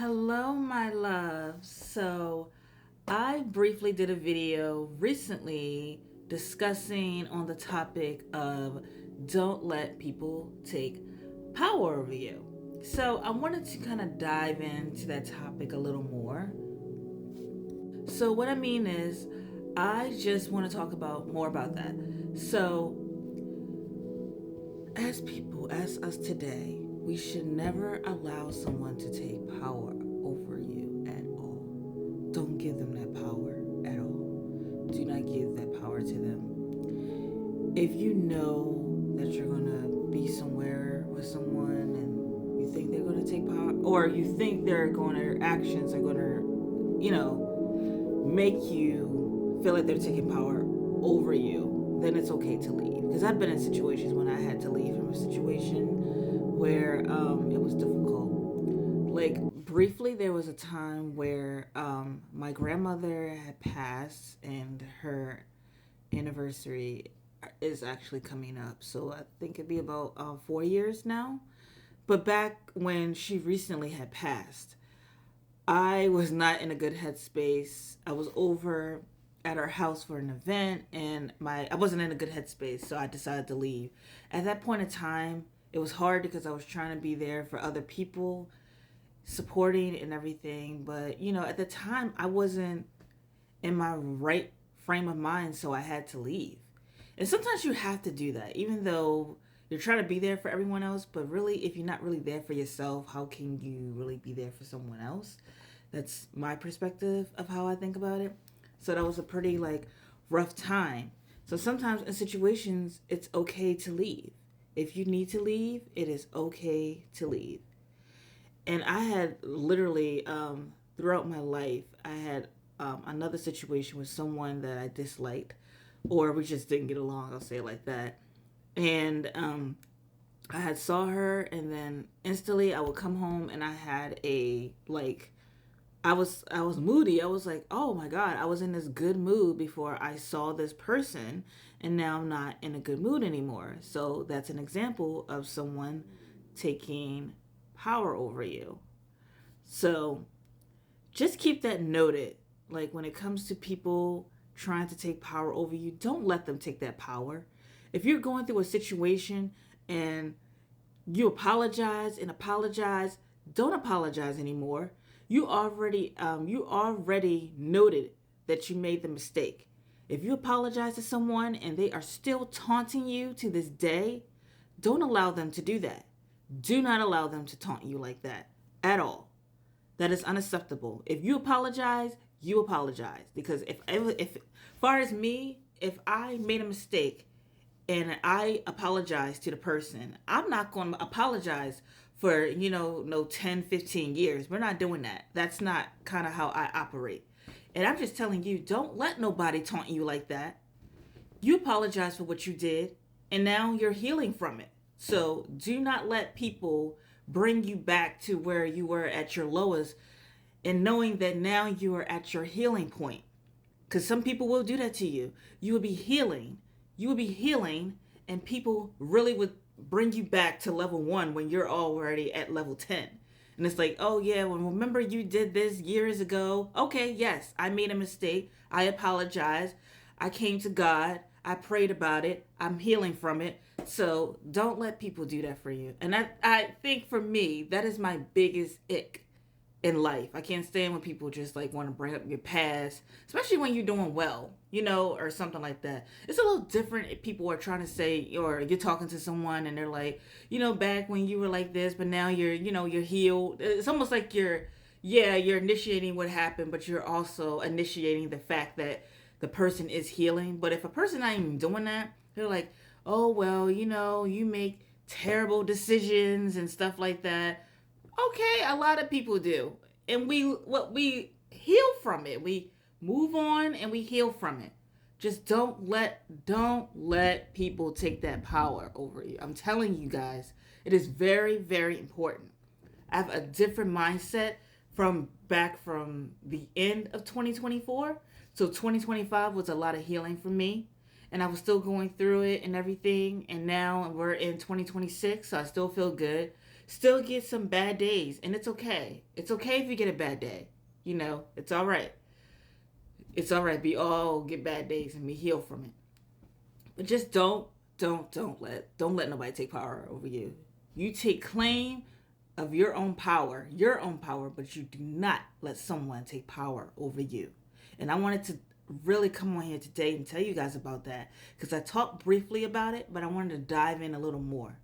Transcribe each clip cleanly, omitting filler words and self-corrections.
Hello, my love. I briefly did a video recently discussing on the topic of don't let people take power over you. So, I wanted to kind of dive into that topic a little more. So, what I mean is, I just want to talk about more about that. So, as people, as us today, we should never allow someone to take power over you at all. Don't give them that power at all. Do not give that power to them. If you know that you're going to be somewhere with someone and you think they're going to take power, or you think their actions are going to, make you feel like they're taking power over you, then it's okay to leave. Because I've been in situations when I had to leave from a situation where it was difficult. Like, briefly, there was a time where my grandmother had passed and her anniversary is actually coming up. So I think it'd be about 4 years now. But back when she recently had passed, I was not in a good headspace. I was over at our house for an event and my I wasn't in a good headspace, so I decided to leave. At that point in time, it was hard because I was trying to be there for other people, supporting and everything, but at the time I wasn't in my right frame of mind, so I had to leave. And sometimes you have to do that, even though you're trying to be there for everyone else, but really, if you're not really there for yourself, how can you really be there for someone else? That's my perspective of how I think about it. So that was a pretty rough time. So sometimes in situations, it's okay to leave. If you need to leave, it is okay to leave. And I had literally throughout my life, I had another situation with someone that I disliked, or we just didn't get along. I'll say it like that. And I had saw her, and then instantly I would come home, and I had a I was moody. I was like, oh my god, I was in this good mood before I saw this person, and now I'm not in a good mood anymore. So that's an example of someone taking power over you. So just keep that noted. Like, when it comes to people trying to take power over you, don't let them take that power. If you're going through a situation and you apologize and apologize, don't apologize anymore. You already noted that you made the mistake. If you apologize to someone and they are still taunting you to this day, don't allow them to do that. Do not allow them to taunt you like that at all. That is unacceptable. If you apologize, you apologize. Because if far as me, if I made a mistake and I apologize to the person, I'm not going to apologize for, no 10, 15 years. We're not doing that. That's not kind of how I operate. And I'm just telling you, don't let nobody taunt you like that. You apologize for what you did, and now you're healing from it. So do not let people bring you back to where you were at your lowest, and knowing that now you are at your healing point. Because some people will do that to you. You will be healing. You will be healing, and people really would bring you back to level one when you're already at level 10. And it's like, oh yeah, well, remember you did this years ago? Okay, yes, I made a mistake. I apologize. I came to God. I prayed about it. I'm healing from it. So don't let people do that for you. And I think for me, that is my biggest ick in life. I can't stand when people just want to bring up your past, especially when you're doing well, or something like that. It's a little different if people are trying to say, or you're talking to someone and they're like, back when you were like this, but now you're healed. It's almost like you're initiating what happened, but you're also initiating the fact that the person is healing. But if a person not even doing that, they're like, oh, well, you make terrible decisions and stuff like that. Okay, a lot of people do. And we heal from it. We move on and we heal from it. Just don't let people take that power over you. I'm telling you guys, it is very, very important. I have a different mindset from the end of 2024. So 2025 was a lot of healing for me, and I was still going through it and everything. And now we're in 2026, so I still feel good. still get some bad days, and it's okay. It's okay if you get a bad day. It's all right. It's all right. We all get bad days and we heal from it. But just don't let nobody take power over you. You take claim of your own power, but you do not let someone take power over you. And I wanted to really come on here today and tell you guys about that because I talked briefly about it, but I wanted to dive in a little more.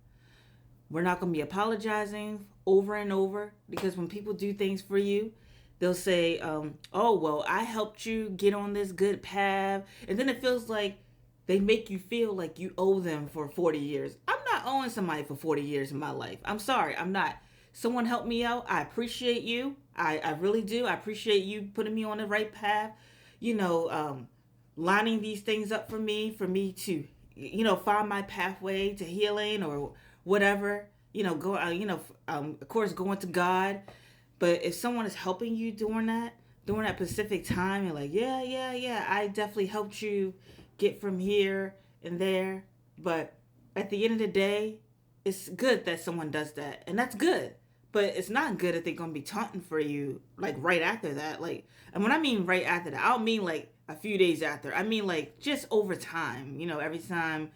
We're not going to be apologizing over and over because when people do things for you, they'll say, oh, well, I helped you get on this good path. And then it feels like they make you feel like you owe them for 40 years. I'm not owing somebody for 40 years in my life. I'm sorry. I'm not. Someone helped me out. I appreciate you. I really do. I appreciate you putting me on the right path, lining these things up for me to, find my pathway to healing or whatever, of course, going to God. But if someone is helping you during that specific time, you're like, yeah, I definitely helped you get from here and there. But at the end of the day, it's good that someone does that. And that's good. But it's not good if they're going to be taunting for you, like, right after that. Like, and when I mean right after that, I don't mean, like, a few days after. I mean, like, just over time. Every time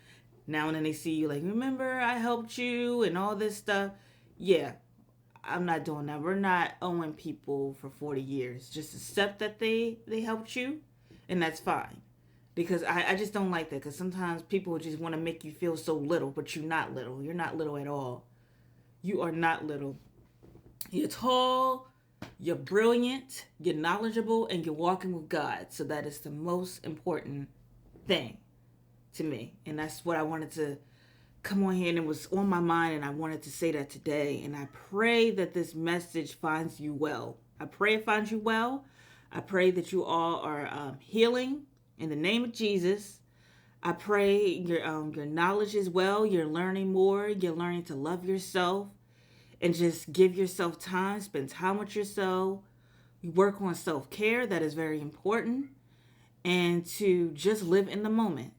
now and then they see you, like, remember I helped you and all this stuff. Yeah, I'm not doing that. We're not owing people for 40 years. Just accept that they helped you, and that's fine. Because I just don't like that. Because sometimes people just want to make you feel so little, but you're not little. You're not little at all. You are not little. You're tall, you're brilliant, you're knowledgeable, and you're walking with God. So that is the most important thing to me. And that's what I wanted to come on here, and it was on my mind, and I wanted to say that today. And I pray that this message finds you well. I pray it finds you well. I pray that you all are healing in the name of Jesus. I pray your knowledge is well. You're learning more. You're learning to love yourself and just give yourself time. Spend time with yourself. You work on self-care. That is very important. And to just live in the moment.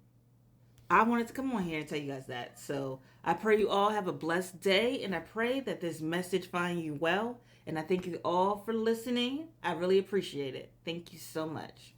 I wanted to come on here and tell you guys that. So I pray you all have a blessed day, and I pray that this message finds you well. And I thank you all for listening. I really appreciate it. Thank you so much.